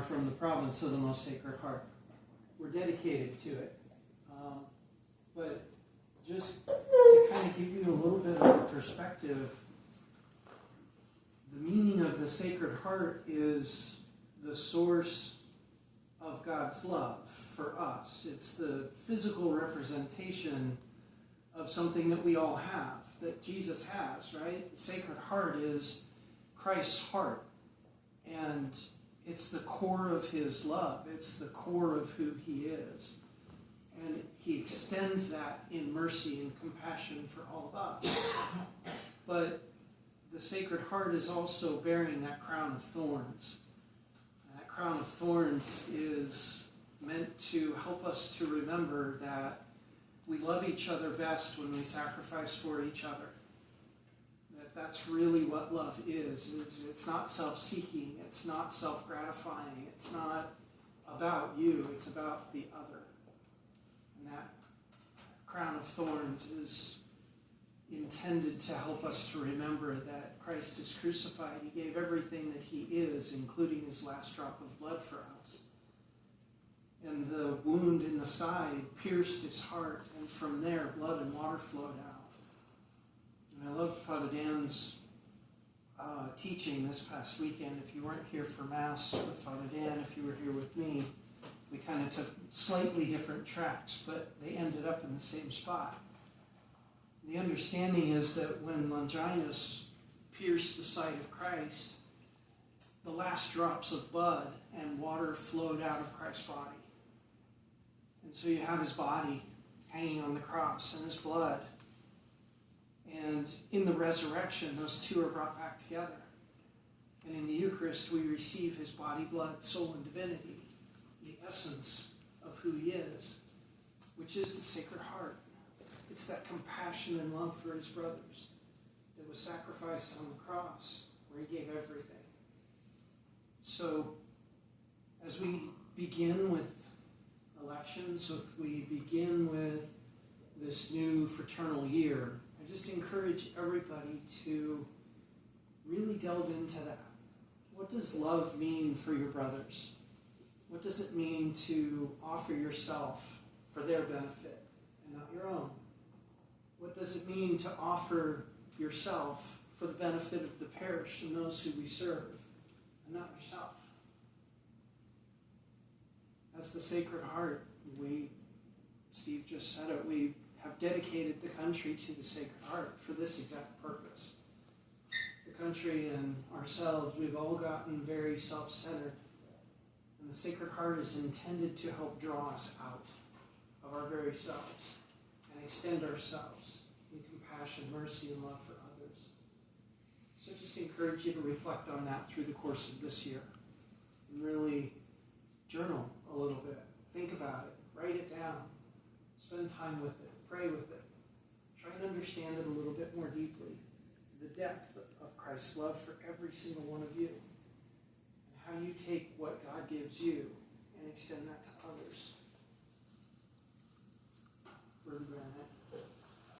from the province of the Most Sacred Heart. We're dedicated to it. But just to kind of give you a little bit of a perspective, the meaning of the Sacred Heart is the source of God's love for us. It's the physical representation of something that we all have, that Jesus has, right? The Sacred Heart is Christ's heart. And it's the core of his love. It's the core of who he is. And he extends that in mercy and compassion for all of us. But the Sacred Heart is also bearing that crown of thorns. And that crown of thorns is meant to help us to remember that we love each other best when we sacrifice for each other. That's really what love is. It's not self-seeking. It's not self-gratifying. It's not about you. It's about the other. And that crown of thorns is intended to help us to remember that Christ is crucified. He gave everything that he is, including his last drop of blood for us. And the wound in the side pierced his heart, and from there blood and water flowed out. And I loved Father Dan's teaching this past weekend. If you weren't here for Mass with Father Dan, if you were here with me, we kind of took slightly different tracks, but they ended up in the same spot. The understanding is that when Longinus pierced the side of Christ, the last drops of blood and water flowed out of Christ's body. And so you have his body hanging on the cross and his blood. And in the resurrection, those two are brought back together. And in the Eucharist, we receive his body, blood, soul, and divinity, the essence of who he is, which is the Sacred Heart. It's that compassion and love for his brothers that was sacrificed on the cross, where he gave everything. So, as we begin with elections, as we begin with this new fraternal year, I just encourage everybody to really delve into that. What does love mean for your brothers? What does it mean to offer yourself for their benefit and not your own? What does it mean to offer yourself for the benefit of the parish and those who we serve and not yourself? As the Sacred Heart, Steve just said it, we have dedicated the country to the Sacred Heart for this exact purpose. The country and ourselves, we've all gotten very self-centered. And the Sacred Heart is intended to help draw us out of our very selves and extend ourselves in compassion, mercy, and love for others. So I just encourage you to reflect on that through the course of this year. And really journal a little bit. Think about it. Write it down. Spend time with it. Pray with it. Try and understand it a little bit more deeply. The depth of Christ's love for every single one of you. And how you take what God gives you and extend that to others. Brother Grant.